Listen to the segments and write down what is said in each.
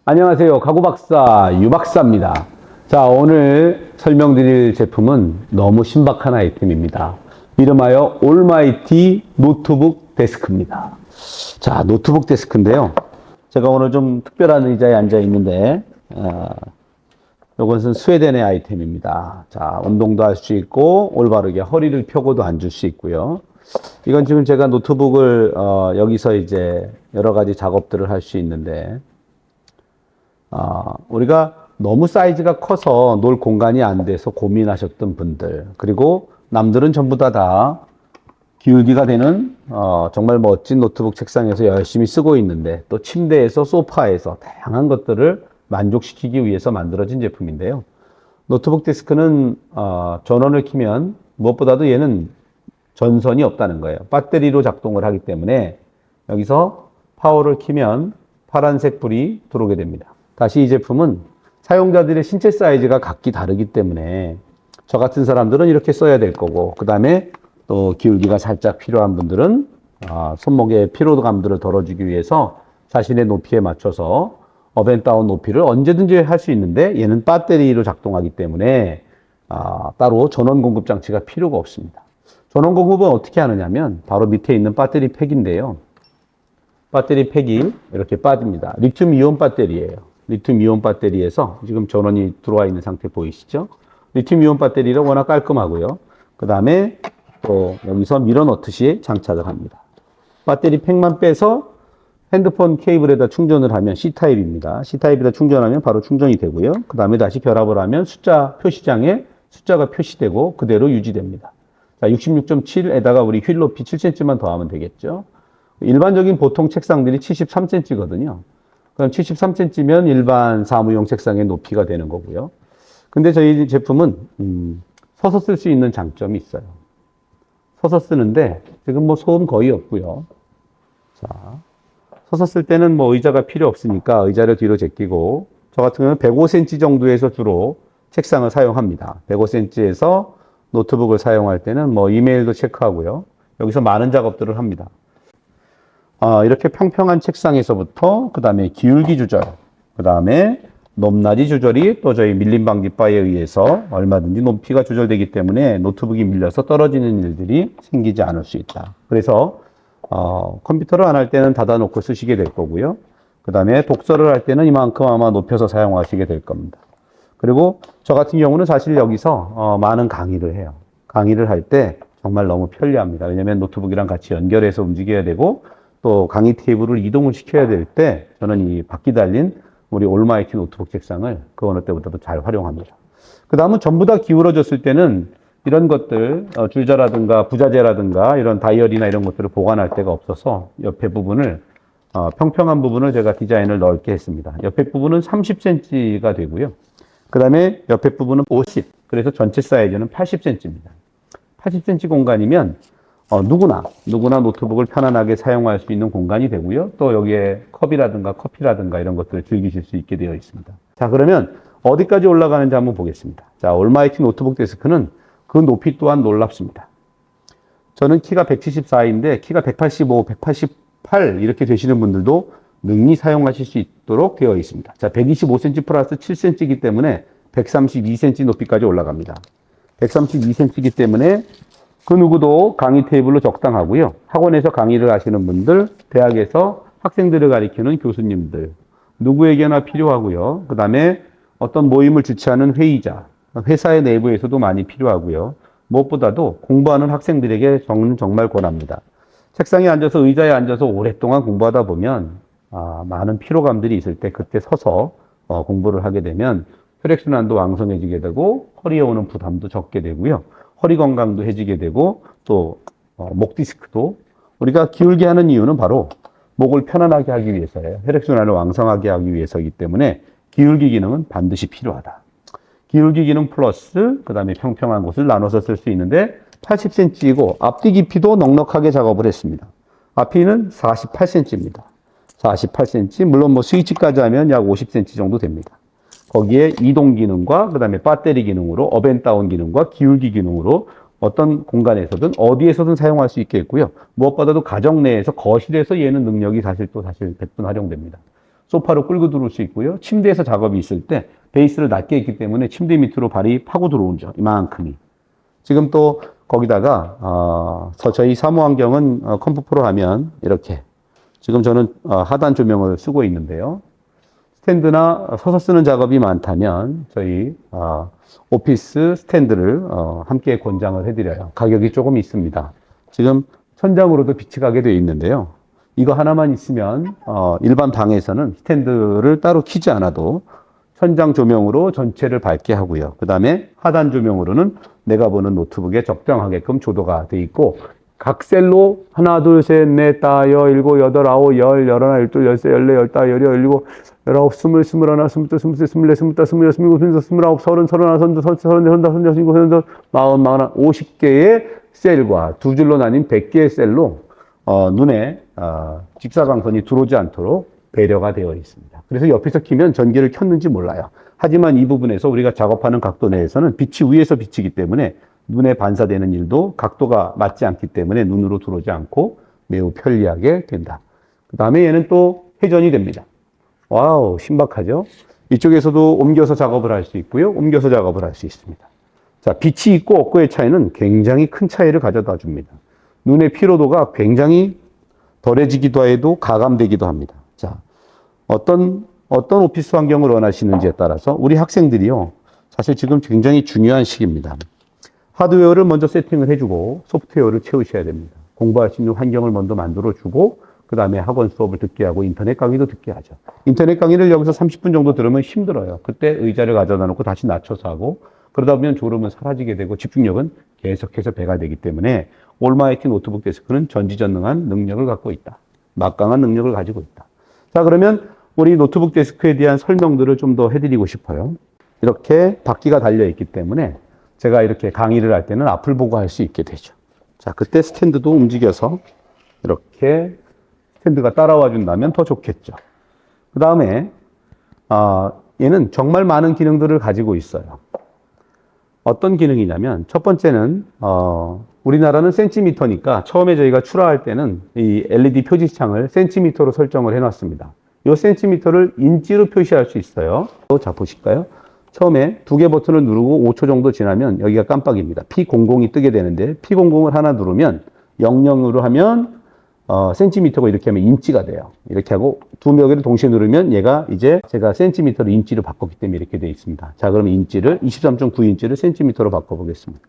안녕하세요. 가구박사 유박사입니다. 자, 오늘 설명드릴 제품은 너무 신박한 아이템입니다. 이름하여 올마이티 노트북 데스크입니다. 자, 노트북 데스크인데요. 제가 오늘 좀 특별한 의자에 앉아 있는데, 이것은 스웨덴의 아이템입니다. 자, 운동도 할 수 있고, 올바르게 허리를 펴고도 앉을 수 있고요. 이건 지금 제가 노트북을, 여기서 이제 여러 가지 작업들을 할 수 있는데, 우리가 너무 사이즈가 커서 놀 공간이 안 돼서 고민하셨던 분들, 그리고 남들은 전부 다 기울기가 되는 정말 멋진 노트북 책상에서 열심히 쓰고 있는데, 또 침대에서 소파에서 다양한 것들을 만족시키기 위해서 만들어진 제품인데요. 노트북 데스크는 전원을 켜면 무엇보다도 얘는 전선이 없다는 거예요. 배터리로 작동을 하기 때문에 여기서 파워를 켜면 파란색 불이 들어오게 됩니다. 다시 이 제품은 사용자들의 신체 사이즈가 각기 다르기 때문에 저 같은 사람들은 이렇게 써야 될 거고, 그 다음에 또 기울기가 살짝 필요한 분들은 손목의 피로감들을 덜어주기 위해서 자신의 높이에 맞춰서 업앤다운 높이를 언제든지 할 수 있는데, 얘는 배터리로 작동하기 때문에 따로 전원 공급 장치가 필요가 없습니다. 전원 공급은 어떻게 하느냐면 바로 밑에 있는 배터리 팩인데요. 배터리 팩이 이렇게 빠집니다. 리튬 이온 배터리예요. 리튬 이온 배터리에서 지금 전원이 들어와 있는 상태 보이시죠? 리튬 이온 배터리는 워낙 깔끔하고요. 그 다음에 또 여기서 밀어 넣듯이 장착을 합니다. 배터리 팩만 빼서 핸드폰 케이블에다 충전을 하면 C타입입니다. C타입에다 충전하면 바로 충전이 되고요. 그 다음에 다시 결합을 하면 숫자 표시장에 숫자가 표시되고 그대로 유지됩니다. 자, 66.7에다가 우리 휠 높이 7cm만 더하면 되겠죠. 일반적인 보통 책상들이 73cm거든요. 그럼 73cm면 일반 사무용 책상의 높이가 되는 거고요. 근데 저희 제품은 서서 쓸 수 있는 장점이 있어요. 서서 쓰는데 지금 뭐 소음 거의 없고요. 자, 서서 쓸 때는 뭐 의자가 필요 없으니까 의자를 뒤로 제끼고, 저 같은 경우는 105cm 정도에서 주로 책상을 사용합니다. 105cm에서 노트북을 사용할 때는 뭐 이메일도 체크하고요. 여기서 많은 작업들을 합니다. 이렇게 평평한 책상에서부터 그 다음에 기울기 조절, 그 다음에 높낮이 조절이 또 저희 밀림 방지 바에 의해서 얼마든지 높이가 조절되기 때문에 노트북이 밀려서 떨어지는 일들이 생기지 않을 수 있다. 그래서 컴퓨터를 안 할 때는 닫아놓고 쓰시게 될 거고요. 그 다음에 독서를 할 때는 이만큼 아마 높여서 사용하시게 될 겁니다. 그리고 저 같은 경우는 사실 여기서 많은 강의를 해요. 강의를 할 때 정말 너무 편리합니다. 왜냐하면 노트북이랑 같이 연결해서 움직여야 되고, 또 강의 테이블을 이동을 시켜야 될 때 저는 이 바퀴 달린 우리 올마이티 노트북 책상을 그 어느 때보다도 잘 활용합니다. 그 다음은 전부 다 기울어졌을 때는 이런 것들, 줄자라든가 부자재라든가 이런 다이얼이나 이런 것들을 보관할 데가 없어서 옆에 부분을, 평평한 부분을 제가 디자인을 넓게 했습니다. 옆에 부분은 30cm가 되고요. 그 다음에 옆에 부분은 50, 그래서 전체 사이즈는 80cm입니다. 80cm 공간이면 누구나 노트북을 편안하게 사용할 수 있는 공간이 되고요. 또 여기에 컵이라든가 커피라든가 이런 것들을 즐기실 수 있게 되어 있습니다. 자, 그러면 어디까지 올라가는지 한번 보겠습니다. 자, 올마이티 노트북 데스크는 그 높이 또한 놀랍습니다. 저는 키가 174인데 키가 185, 188 이렇게 되시는 분들도 능히 사용하실 수 있도록 되어 있습니다. 자, 125cm 플러스 7cm이기 때문에 132cm 높이까지 올라갑니다. 132cm이기 때문에 그 누구도 강의 테이블로 적당하고요. 학원에서 강의를 하시는 분들, 대학에서 학생들을 가리키는 교수님들, 누구에게나 필요하고요. 그 다음에 어떤 모임을 주최하는 회의자, 회사의 내부에서도 많이 필요하고요. 무엇보다도 공부하는 학생들에게 정말 권합니다. 책상에 앉아서 의자에 앉아서 오랫동안 공부하다 보면 많은 피로감들이 있을 때 그때 서서 공부를 하게 되면 혈액순환도 왕성해지게 되고 허리에 오는 부담도 적게 되고요. 허리 건강도 해지게 되고, 또 목 디스크도, 우리가 기울게 하는 이유는 바로 목을 편안하게 하기 위해서예요. 혈액순환을 왕성하게 하기 위해서이기 때문에 기울기 기능은 반드시 필요하다. 기울기 기능 플러스 그 다음에 평평한 곳을 나눠서 쓸 수 있는데 80cm이고, 앞뒤 깊이도 넉넉하게 작업을 했습니다. 앞뒤는 48cm입니다. 48cm, 물론 뭐 스위치까지 하면 약 50cm 정도 됩니다. 거기에 이동 기능과 그 다음에 배터리 기능으로 업앤다운 기능과 기울기 기능으로 어떤 공간에서든 어디에서든 사용할 수 있게 했고요. 무엇보다도 가정 내에서 거실에서 얘는 능력이 사실 100분 활용됩니다. 소파로 끌고 들어올 수 있고요. 침대에서 작업이 있을 때 베이스를 낮게 했기 때문에 침대 밑으로 발이 파고 들어오죠. 이만큼이. 지금 또 거기다가 저희 사무 환경은 컴프프로 하면 이렇게 지금 저는 하단 조명을 쓰고 있는데요. 스탠드나 서서 쓰는 작업이 많다면 저희 오피스 스탠드를 함께 권장을 해드려요. 가격이 조금 있습니다. 지금 천장으로도 빛이 가게 되어 있는데요. 이거 하나만 있으면 일반 방에서는 스탠드를 따로 켜지 않아도 천장 조명으로 전체를 밝게 하고요. 그 다음에 하단 조명으로는 내가 보는 노트북에 적정하게끔 조도가 되어 있고 각 셀로 하나, 둘, 셋, 넷, 다, 여, 일곱, 여덟, 아홉, 열, 열하나, 열둘, 열세, 열네, 열다, 열여, 열일곱, 열아홉, 스물, 스물하나, 스물둘, 스물셋, 스물넷, 스물다, 스물여섯, 스물일곱, 스물여덟, 스물아홉, 서른, 서른하나, 서른둘, 서른셋, 서른넷, 서른다섯, 서른여섯, 서른일곱, 서른여덟, 마흔, 마흔하나, 50개의 셀과 두 줄로 나뉜 100개의 셀로 눈에 직사광선이 들어오지 않도록 배려가 되어 있습니다. 그래서 옆에서 키면 전기를 켰는지 몰라요. 하지만 이 부분에서 우리가 작업하는 각도 내에서는 빛이 위에서 비치기 때문에 눈에 반사되는 일도 각도가 맞지 않기 때문에 눈으로 들어오지 않고 매우 편리하게 된다. 그 다음에 얘는 또 회전이 됩니다. 와우, 신박하죠? 이쪽에서도 옮겨서 작업을 할 수 있고요. 옮겨서 작업을 할 수 있습니다. 자, 빛이 있고 없고의 차이는 굉장히 큰 차이를 가져다 줍니다. 눈의 피로도가 굉장히 덜해지기도 해도 가감되기도 합니다. 자, 어떤 오피스 환경을 원하시는지에 따라서 우리 학생들이요. 사실 지금 굉장히 중요한 시기입니다. 하드웨어를 먼저 세팅을 해주고 소프트웨어를 채우셔야 됩니다. 공부할 수 있는 환경을 먼저 만들어주고 그 다음에 학원 수업을 듣게 하고 인터넷 강의도 듣게 하죠. 인터넷 강의를 여기서 30분 정도 들으면 힘들어요. 그때 의자를 가져다 놓고 다시 낮춰서 하고 그러다 보면 졸음은 사라지게 되고 집중력은 계속해서 배가 되기 때문에 올마이티 노트북 데스크는 전지전능한 능력을 갖고 있다. 막강한 능력을 가지고 있다. 자, 그러면 우리 노트북 데스크에 대한 설명들을 좀 더 해드리고 싶어요. 이렇게 바퀴가 달려있기 때문에 제가 이렇게 강의를 할 때는 앞을 보고 할 수 있게 되죠. 자, 그때 스탠드도 움직여서 이렇게 스탠드가 따라와 준다면 더 좋겠죠. 그 다음에 얘는 정말 많은 기능들을 가지고 있어요. 어떤 기능이냐면 첫 번째는 우리나라는 센티미터니까 처음에 저희가 출하할 때는 이 LED 표지창을 센티미터로 설정을 해놨습니다. 이 센티미터를 인치로 표시할 수 있어요. 자, 보실까요? 처음에 두 개 버튼을 누르고 5초 정도 지나면 여기가 깜빡입니다. P00이 뜨게 되는데 P00을 하나 누르면 00으로 하면 센티미터가 이렇게 하면 인치가 돼요. 이렇게 하고 두 개를 동시에 누르면 얘가 이제 제가 센티미터로 인치로 바꿨기 때문에 이렇게 되어 있습니다. 자, 그럼 인치를 23.9인치를 센티미터로 바꿔보겠습니다.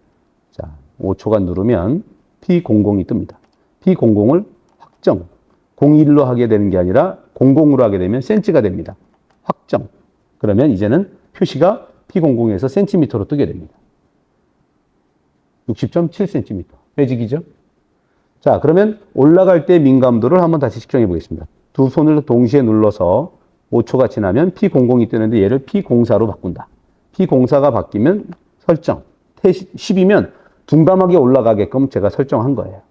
자, 5초간 누르면 P00이 뜹니다. P00을 확정 01로 하게 되는 게 아니라 00으로 하게 되면 센치가 됩니다. 확정. 그러면 이제는 표시가 P00에서 센티미터로 뜨게 됩니다. 60.7cm. 매직이죠? 자, 그러면 올라갈 때 민감도를 한번 다시 측정해 보겠습니다. 두 손을 동시에 눌러서 5초가 지나면 P00이 뜨는데 얘를 P04로 바꾼다. P04가 바뀌면 설정. 10이면 둔감하게 올라가게끔 제가 설정한 거예요.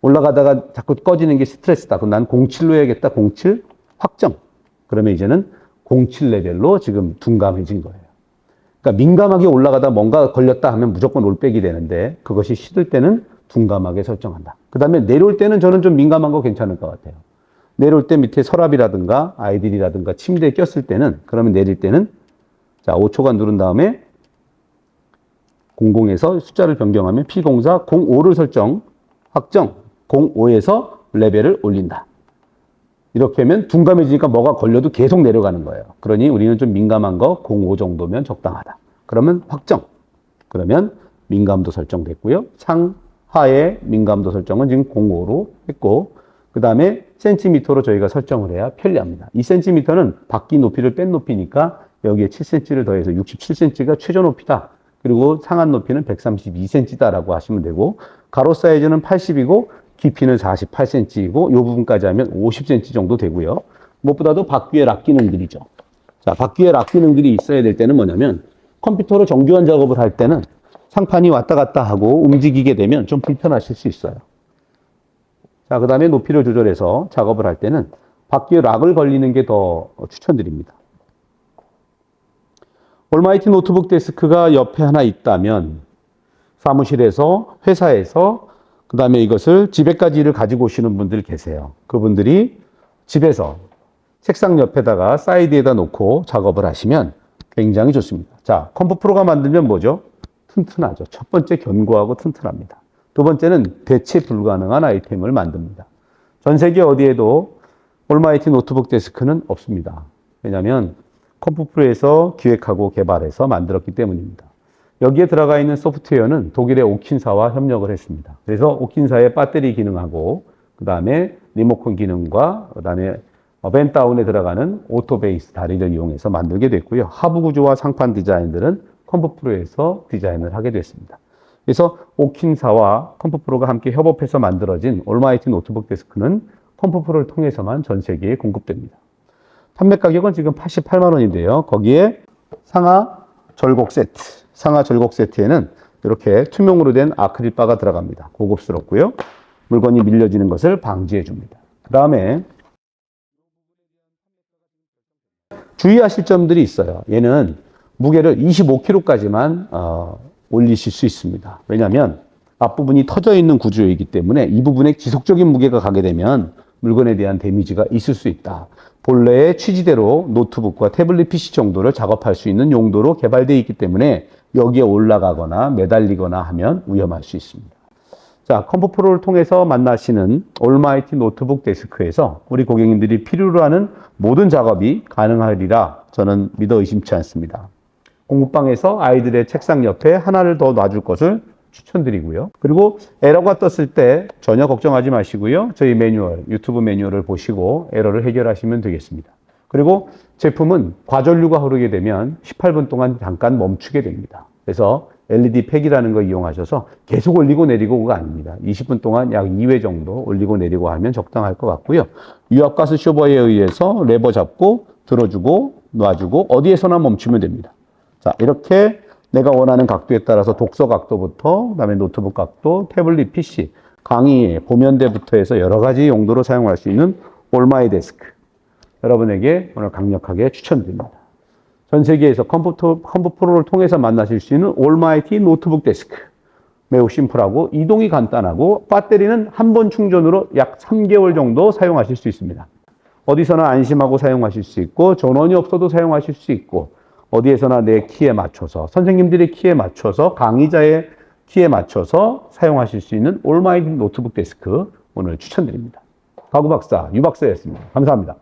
올라가다가 자꾸 꺼지는 게 스트레스다. 그럼 난 07로 해야겠다. 07 확정. 그러면 이제는 07 레벨로 지금 둔감해진 거예요. 그러니까 민감하게 올라가다 뭔가 걸렸다 하면 무조건 올백이 되는데 그것이 싫을 때는 둔감하게 설정한다. 그 다음에 내려올 때는 저는 좀 민감한 거 괜찮을 것 같아요. 내려올 때 밑에 서랍이라든가 아이들이라든가 침대에 꼈을 때는 그러면 내릴 때는 자 5초간 누른 다음에 00에서 숫자를 변경하면 P04 05를 설정 확정 05에서 레벨을 올린다. 이렇게 하면 둔감해지니까 뭐가 걸려도 계속 내려가는 거예요. 그러니 우리는 좀 민감한 거 05 정도면 적당하다. 그러면 확정. 그러면 민감도 설정됐고요. 상하의 민감도 설정은 지금 05로 했고 그 다음에 센티미터로 저희가 설정을 해야 편리합니다. 이 센티미터는 바퀴 높이를 뺀 높이니까 여기에 7cm를 더해서 67cm가 최저 높이다. 그리고 상한 높이는 132cm다라고 하시면 되고 가로 사이즈는 80이고 깊이는 48cm이고 이 부분까지 하면 50cm 정도 되고요. 무엇보다도 바퀴에 락 기능들이죠. 자, 바퀴에 락 기능들이 있어야 될 때는 뭐냐면 컴퓨터로 정교한 작업을 할 때는 상판이 왔다 갔다 하고 움직이게 되면 좀 불편하실 수 있어요. 자, 그 다음에 높이를 조절해서 작업을 할 때는 바퀴에 락을 걸리는 게 더 추천드립니다. 올마이티 노트북 데스크가 옆에 하나 있다면 사무실에서 회사에서 그 다음에 이것을 집에까지를 가지고 오시는 분들 계세요. 그분들이 집에서 책상 옆에다가 사이드에다 놓고 작업을 하시면 굉장히 좋습니다. 자, 컴포 프로가 만들면 뭐죠? 튼튼하죠. 첫 번째 견고하고 튼튼합니다. 두 번째는 대체 불가능한 아이템을 만듭니다. 전 세계 어디에도 올마이티 노트북 데스크는 없습니다. 왜냐하면 컴포 프로에서 기획하고 개발해서 만들었기 때문입니다. 여기에 들어가 있는 소프트웨어는 독일의 오킨사와 협력을 했습니다. 그래서 오킨사의 배터리 기능하고 그 다음에 리모컨 기능과 그 다음에 벤다운에 들어가는 오토베이스 다리를 이용해서 만들게 됐고요. 하부 구조와 상판 디자인들은 컴포프로에서 디자인을 하게 됐습니다. 그래서 오킨사와 컴포프로가 함께 협업해서 만들어진 올마이티 노트북 데스크는 컴포프로를 통해서만 전 세계에 공급됩니다. 판매 가격은 지금 88만 원인데요. 거기에 상하 절곡 세트에는 이렇게 투명으로 된 아크릴 바가 들어갑니다. 고급스럽고요. 물건이 밀려지는 것을 방지해 줍니다. 그 다음에 주의하실 점들이 있어요. 얘는 무게를 25kg까지만 올리실 수 있습니다. 왜냐하면 앞부분이 터져 있는 구조이기 때문에 이 부분에 지속적인 무게가 가게 되면 물건에 대한 데미지가 있을 수 있다. 본래의 취지대로 노트북과 태블릿 PC 정도를 작업할 수 있는 용도로 개발되어 있기 때문에 여기에 올라가거나 매달리거나 하면 위험할 수 있습니다. 자, 컴포 프로를 통해서 만나시는 올마이티 노트북 데스크에서 우리 고객님들이 필요로 하는 모든 작업이 가능하리라 저는 믿어 의심치 않습니다. 공부방에서 아이들의 책상 옆에 하나를 더 놔줄 것을 추천드리고요. 그리고 에러가 떴을 때 전혀 걱정하지 마시고요. 저희 매뉴얼, 유튜브 매뉴얼을 보시고 에러를 해결하시면 되겠습니다. 그리고 제품은 과전류가 흐르게 되면 18분 동안 잠깐 멈추게 됩니다. 그래서 LED 팩이라는 거 이용하셔서 계속 올리고 내리고가 아닙니다. 20분 동안 약 2회 정도 올리고 내리고 하면 적당할 것 같고요. 유압가스 쇼버에 의해서 레버 잡고 들어주고 놔주고 어디에서나 멈추면 됩니다. 자, 이렇게 내가 원하는 각도에 따라서 독서 각도부터 그다음에 노트북 각도, 태블릿 PC, 강의, 보면대부터 해서 여러 가지 용도로 사용할 수 있는 올마이 데스크 여러분에게 오늘 강력하게 추천드립니다. 전 세계에서 컴포 프로를 통해서 만나실 수 있는 올마이티 노트북 데스크 매우 심플하고 이동이 간단하고 배터리는 한 번 충전으로 약 3개월 정도 사용하실 수 있습니다. 어디서나 안심하고 사용하실 수 있고 전원이 없어도 사용하실 수 있고 어디에서나 내 키에 맞춰서 선생님들의 키에 맞춰서 강의자의 키에 맞춰서 사용하실 수 있는 올마이티 노트북 데스크 오늘 추천드립니다. 가구 박사 유 박사였습니다. 감사합니다.